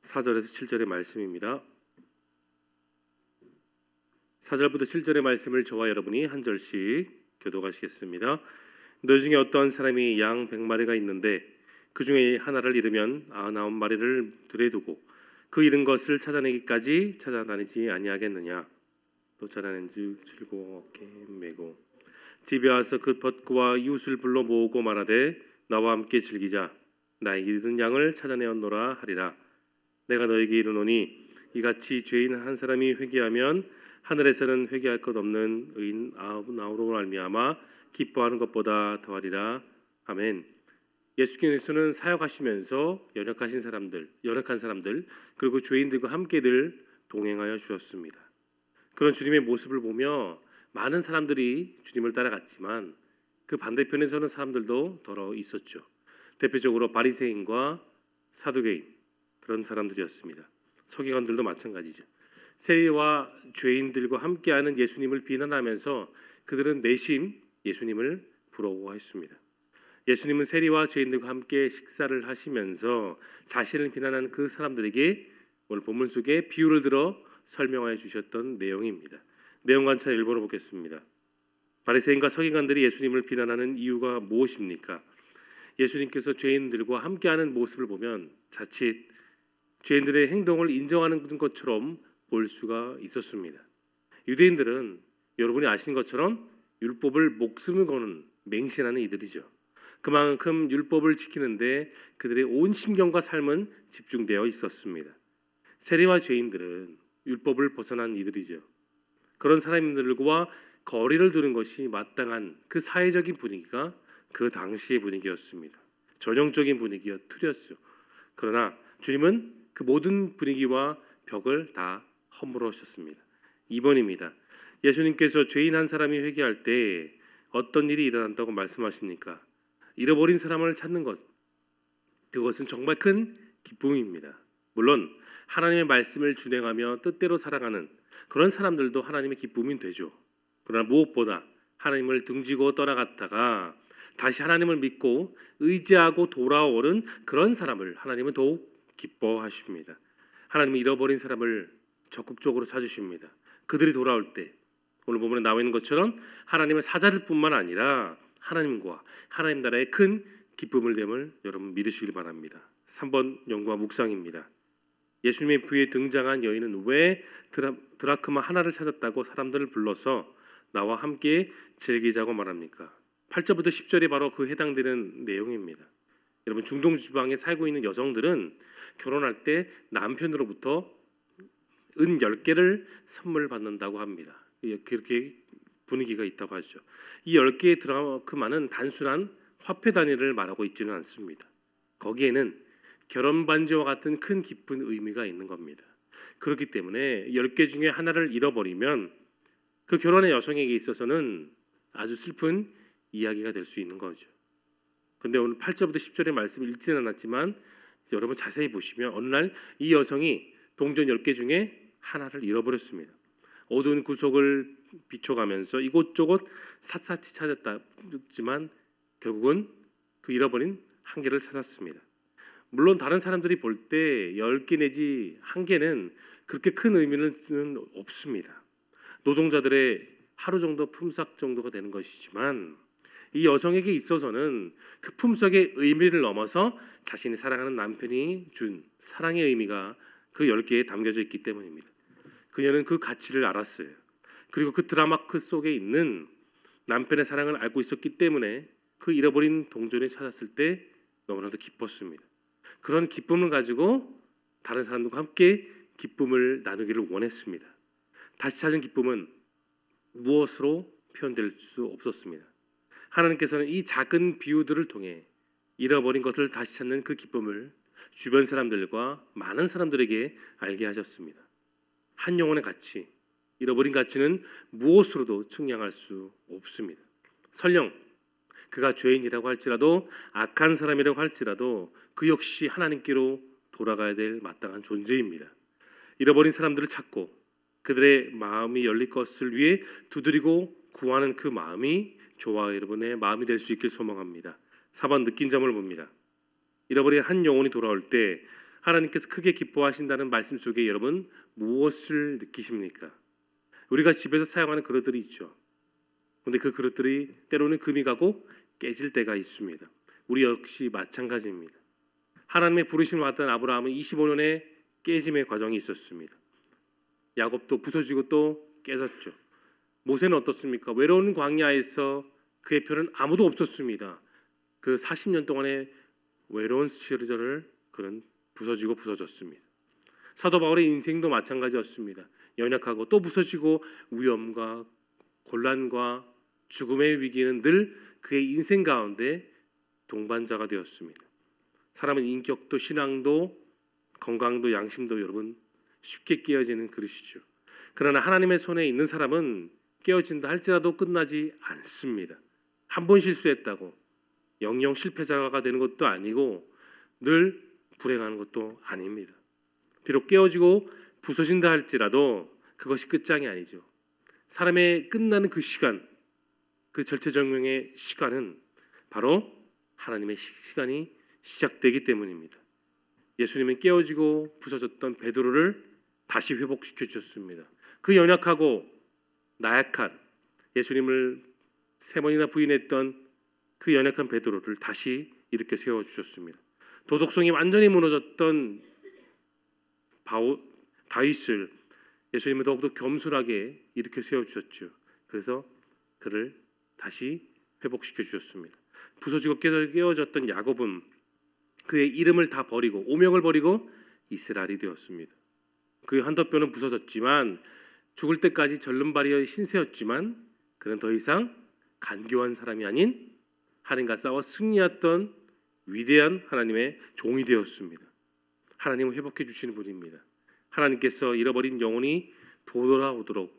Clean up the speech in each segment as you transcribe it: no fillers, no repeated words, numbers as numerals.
4절에서 7절의 말씀입니다. 4절부터 7절의 말씀을 저와 여러분이 한 절씩 교독하시겠습니다. 너희 중에 어떠한 사람이 양 100마리가 있는데 그 중에 하나를 잃으면 99마리를 들에 두고 그 잃은 것을 찾아내기까지 찾아다니지 아니하겠느냐. 또 찾아낸즉 즐거웠게 메고 집에 와서 그 벗구와 이웃을 불러 모으고 말하되 나와 함께 즐기자. 나의 잃은 양을 찾아내었노라 하리라. 내가 너에게 이르노니 이같이 죄인 한 사람이 회개하면 하늘에서는 회개할 것 없는 의인 99로 말미암아 기뻐하는 것보다 더하리라. 아멘. 예수께서는 사역하시면서 연약한 사람들 그리고 죄인들과 함께 늘 동행하여 주셨습니다. 그런 주님의 모습을 보며 많은 사람들이 주님을 따라갔지만 그 반대편에서는 사람들도 더러 있었죠. 대표적으로 바리새인과 사두개인 그런 사람들이었습니다. 서기관들도 마찬가지죠. 세리와 죄인들과 함께하는 예수님을 비난하면서 그들은 내심 예수님을 부러워했습니다. 예수님은 세리와 죄인들과 함께 식사를 하시면서 자신을 비난하는 그 사람들에게 오늘 본문 속에 비유를 들어 설명하여 주셨던 내용입니다. 내용 관찰 일본어 보겠습니다. 바리새인과 서기관들이 예수님을 비난하는 이유가 무엇입니까? 예수님께서 죄인들과 함께하는 모습을 보면 자칫 죄인들의 행동을 인정하는 것처럼 볼 수가 있었습니다. 유대인들은 여러분이 아시는 것처럼 율법을 목숨을 거는 맹신하는 이들이죠. 그만큼 율법을 지키는데 그들의 온 신경과 삶은 집중되어 있었습니다. 세리와 죄인들은 율법을 벗어난 이들이죠. 그런 사람들과 거리를 두는 것이 마땅한 그 사회적인 분위기가 그 당시의 분위기였습니다. 전형적인 분위기와 틀이었죠. 그러나 주님은 그 모든 분위기와 벽을 다 허물으셨습니다. 2번입니다. 예수님께서 죄인 한 사람이 회개할 때 어떤 일이 일어난다고 말씀하십니까? 잃어버린 사람을 찾는 것, 그것은 정말 큰 기쁨입니다. 물론 하나님의 말씀을 준행하며 뜻대로 살아가는 그런 사람들도 하나님의 기쁨이 되죠. 그러나 무엇보다 하나님을 등지고 떠나갔다가 다시 하나님을 믿고 의지하고 돌아오는 그런 사람을 하나님은 더욱 기뻐하십니다. 하나님은 잃어버린 사람을 적극적으로 찾으십니다. 그들이 돌아올 때 오늘 본문에 나와 있는 것처럼 하나님을 사자를 뿐만 아니라 하나님과 하나님 나라의 큰 기쁨을 됨을 여러분 믿으시길 바랍니다. 3번 연구와 묵상입니다. 예수님의 부에 등장한 여인은 왜 드라크마 하나를 찾았다고 사람들을 불러서 나와 함께 즐기자고 말합니까? 8절부터 10절이 바로 그 해당되는 내용입니다. 여러분 중동 지방에 살고 있는 여성들은 결혼할 때 남편으로부터 은 10개를 선물 받는다고 합니다. 그렇게 분위기가 있다고 하죠. 이 10개의 드라크마는 단순한 화폐 단위를 말하고 있지는 않습니다. 거기에는 결혼 반지와 같은 큰 깊은 의미가 있는 겁니다. 그렇기 때문에 10개 중에 하나를 잃어버리면 그 결혼의 여성에게 있어서는 아주 슬픈 이야기가 될 수 있는 거죠. 그런데 오늘 8절부터 10절의 말씀을 읽지는 않았지만 여러분 자세히 보시면 어느 날 이 여성이 동전 10개 중에 하나를 잃어버렸습니다. 어두운 구석을 비춰가면서 이곳저곳 샅샅이 찾았지만 결국은 그 잃어버린 한 개를 찾았습니다. 물론 다른 사람들이 볼 때 10개 내지 한 개는 그렇게 큰 의미는 없습니다. 노동자들의 하루 정도 품삯 정도가 되는 것이지만 이 여성에게 있어서는 그 품삯의 의미를 넘어서 자신이 사랑하는 남편이 준 사랑의 의미가 그 10개에 담겨져 있기 때문입니다. 그녀는 그 가치를 알았어요. 그리고 그 드라마크 속에 있는 남편의 사랑을 알고 있었기 때문에 그 잃어버린 동전을 찾았을 때 너무나도 기뻤습니다. 그런 기쁨을 가지고 다른 사람들과 함께 기쁨을 나누기를 원했습니다. 다시 찾은 기쁨은 무엇으로 표현될 수 없었습니다. 하나님께서는 이 작은 비유들을 통해 잃어버린 것을 다시 찾는 그 기쁨을 주변 사람들과 많은 사람들에게 알게 하셨습니다. 한 영혼의 가치, 잃어버린 가치는 무엇으로도 측량할 수 없습니다. 설령 그가 죄인이라고 할지라도 악한 사람이라고 할지라도 그 역시 하나님께로 돌아가야 될 마땅한 존재입니다. 잃어버린 사람들을 찾고 그들의 마음이 열릴 것을 위해 두드리고 구하는 그 마음이 저와 여러분의 마음이 될 수 있길 소망합니다. 4번 느낀 점을 봅니다. 잃어버린 한 영혼이 돌아올 때 하나님께서 크게 기뻐하신다는 말씀 속에 여러분 무엇을 느끼십니까? 우리가 집에서 사용하는 그릇들이 있죠. 그런데 그 그릇들이 때로는 금이 가고 깨질 때가 있습니다. 우리 역시 마찬가지입니다. 하나님의 부르심을 받던 아브라함은 25년의 깨짐의 과정이 있었습니다. 야곱도 부서지고 또 깨졌죠. 모세는 어떻습니까? 외로운 광야에서 그의 편은 아무도 없었습니다. 그 40년 동안의 외로운 시절을 그는 부서졌습니다. 사도 바울의 인생도 마찬가지였습니다. 연약하고 또 부서지고 위험과 곤란과 죽음의 위기는 늘 그의 인생 가운데 동반자가 되었습니다. 사람은 인격도 신앙도 건강도 양심도 여러분 쉽게 깨어지는 그릇이죠. 그러나 하나님의 손에 있는 사람은 깨어진다 할지라도 끝나지 않습니다. 한 번 실수했다고 영영 실패자가 되는 것도 아니고 늘 불행하는 것도 아닙니다. 비록 깨어지고 부서진다 할지라도 그것이 끝장이 아니죠. 사람의 끝나는 그 시간, 그 절체절명의 시간은 바로 하나님의 시간이 시작되기 때문입니다. 예수님은 깨어지고 부서졌던 베드로를 다시 회복시켜 주셨습니다. 그 연약하고 나약한 예수님을 3번이나 부인했던 그 연약한 베드로를 다시 일으켜 세워 주셨습니다. 도덕성이 완전히 무너졌던 다윗을 예수님은 더욱더 겸손하게 일으켜 세워 주셨죠. 그래서 그를 다시 회복시켜 주셨습니다. 부서지고 깨어졌던 야곱은 그의 이름을 다 버리고 오명을 버리고 이스라엘이 되었습니다. 그의 한돛뼈는 부서졌지만 죽을 때까지 절름발이의 신세였지만 그는 더 이상 간교한 사람이 아닌 하나님과 싸워 승리했던 위대한 하나님의 종이 되었습니다. 하나님은 회복해 주시는 분입니다. 하나님께서 잃어버린 영혼이 돌아오도록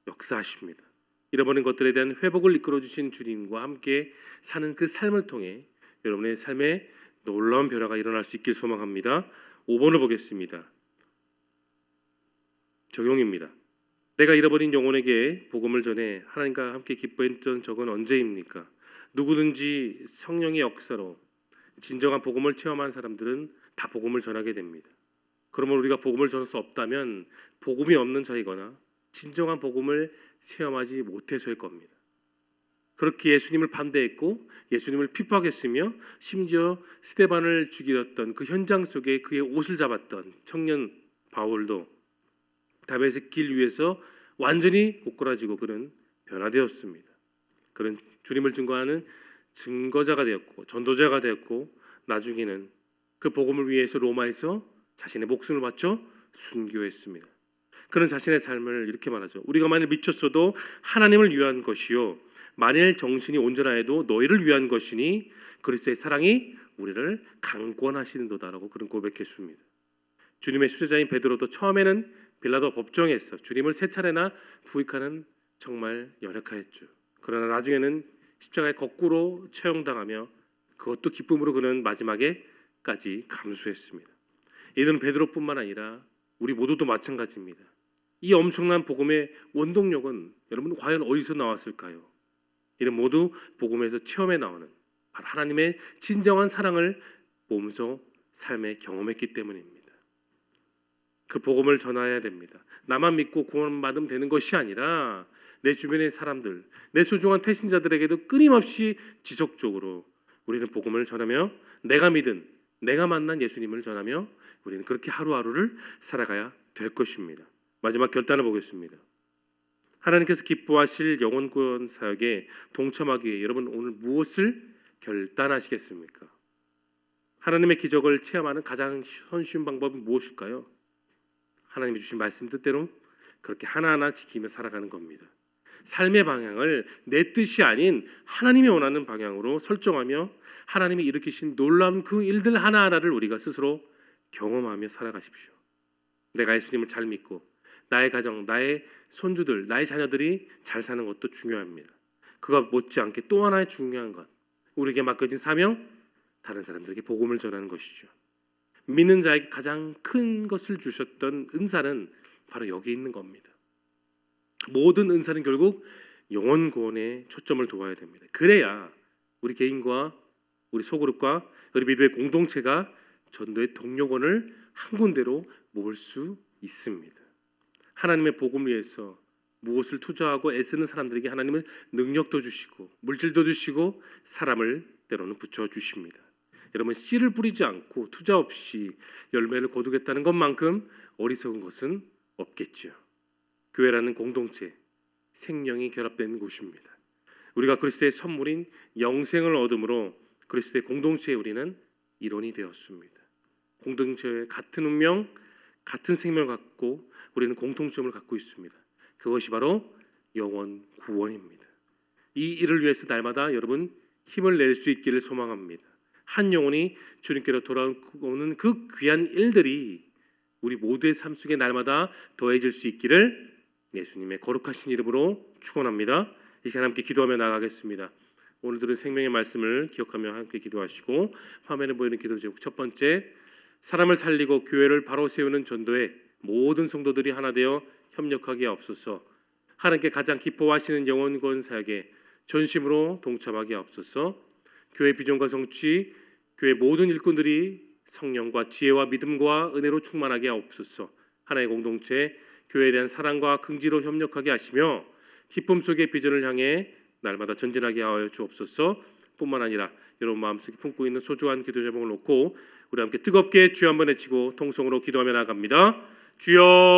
역사하십니다. 잃어버린 것들에 대한 회복을 이끌어 주신 주님과 함께 사는 그 삶을 통해 여러분의 삶에 놀라운 변화가 일어날 수 있길 소망합니다. 5번을 보겠습니다. 적용입니다. 내가 잃어버린 영혼에게 복음을 전해 하나님과 함께 기뻐했던 적은 언제입니까? 누구든지 성령의 역사로 진정한 복음을 체험한 사람들은 다 복음을 전하게 됩니다. 그러면 우리가 복음을 전할 수 없다면 복음이 없는 자이거나 진정한 복음을 체험하지 못해서일 겁니다. 그렇게 예수님을 반대했고 예수님을 핍박했으며 심지어 스데반을 죽였던 그 현장 속에 그의 옷을 잡았던 청년 바울도 다메섹 길 위에서 완전히 고꾸라지고 그는 변화되었습니다. 그는 주님을 증거하는 증거자가 되었고 전도자가 되었고 나중에는 그 복음을 위해서 로마에서 자신의 목숨을 바쳐 순교했습니다. 그는 자신의 삶을 이렇게 말하죠. 우리가 만일 미쳤어도 하나님을 위한 것이요 만일 정신이 온전하여도 너희를 위한 것이니 그리스도의 사랑이 우리를 강권하시는도다라고 그는 고백했습니다. 주님의 수제자인 베드로도 처음에는 빌라도 법정에서 주님을 3차례나 부익하는 정말 연약하였죠. 그러나 나중에는 십자가에 거꾸로 처형당하며 그것도 기쁨으로 그는 마지막에까지 감수했습니다. 이들은 베드로뿐만 아니라 우리 모두도 마찬가지입니다. 이 엄청난 복음의 원동력은 여러분 과연 어디서 나왔을까요? 이는 모두 복음에서 체험해 나오는 바로 하나님의 진정한 사랑을 몸소 삶에 경험했기 때문입니다. 그 복음을 전해야 됩니다. 나만 믿고 구원받으면 되는 것이 아니라 내 주변의 사람들, 내 소중한 태신자들에게도 끊임없이 지속적으로 우리는 복음을 전하며 내가 믿은, 내가 만난 예수님을 전하며 우리는 그렇게 하루하루를 살아가야 될 것입니다. 마지막 결단을 보겠습니다. 하나님께서 기뻐하실 영혼 구원 사역에 동참하기 위해 여러분 오늘 무엇을 결단하시겠습니까? 하나님의 기적을 체험하는 가장 손쉬운 방법은 무엇일까요? 하나님이 주신 말씀 뜻대로 그렇게 하나하나 지키며 살아가는 겁니다. 삶의 방향을 내 뜻이 아닌 하나님이 원하는 방향으로 설정하며 하나님이 일으키신 놀라운 그 일들 하나하나를 우리가 스스로 경험하며 살아가십시오. 내가 예수님을 잘 믿고 나의 가정, 나의 손주들, 나의 자녀들이 잘 사는 것도 중요합니다. 그가 못지않게 또 하나의 중요한 것, 우리에게 맡겨진 사명, 다른 사람들에게 복음을 전하는 것이죠. 믿는 자에게 가장 큰 것을 주셨던 은사는 바로 여기 있는 겁니다. 모든 은사는 결국 영혼 구원에 초점을 두어야 됩니다. 그래야 우리 개인과 우리 소그룹과 우리 믿음의 공동체가 전도의 동력원을 한 군데로 모을 수 있습니다. 하나님의 복음을 위해서 무엇을 투자하고 애쓰는 사람들에게 하나님은 능력도 주시고 물질도 주시고 사람을 때로는 붙여 주십니다. 여러분, 씨를 뿌리지 않고 투자 없이 열매를 거두겠다는 것만큼 어리석은 것은 없겠죠. 교회라는 공동체, 생명이 결합된 곳입니다. 우리가 그리스도의 선물인 영생을 얻음으로 그리스도의 공동체에 우리는 일원이 되었습니다. 공동체의 같은 운명, 같은 생명을 갖고 우리는 공통점을 갖고 있습니다. 그것이 바로 영원 구원입니다. 이 일을 위해서 날마다 여러분 힘을 낼 수 있기를 소망합니다. 한 영혼이 주님께로 돌아오는 그 귀한 일들이 우리 모두의 삶 속에 날마다 더해질 수 있기를 예수님의 거룩하신 이름으로 축원합니다. 이 시간 함께 기도하며 나가겠습니다. 오늘 들은 생명의 말씀을 기억하며 함께 기도하시고, 화면에 보이는 기도 제목 첫 번째, 사람을 살리고 교회를 바로 세우는 전도에 모든 성도들이 하나 되어 협력하게 하옵소서. 하나님께 가장 기뻐하시는 영혼 구원 사역에 전심으로 동참하게 하옵소서. 교회 비전과 성취, 교회 모든 일꾼들이 성령과 지혜와 믿음과 은혜로 충만하게 하옵소서. 하나의 공동체, 교회에 대한 사랑과 긍지로 협력하게 하시며 기쁨 속의 비전을 향해 날마다 전진하게 하여 주옵소서. 뿐만 아니라 여러분 마음속에 품고 있는 소중한 기도 제목을 놓고 우리 함께 뜨겁게 주여 한번 외치고 통성으로 기도하며 나갑니다. 주여.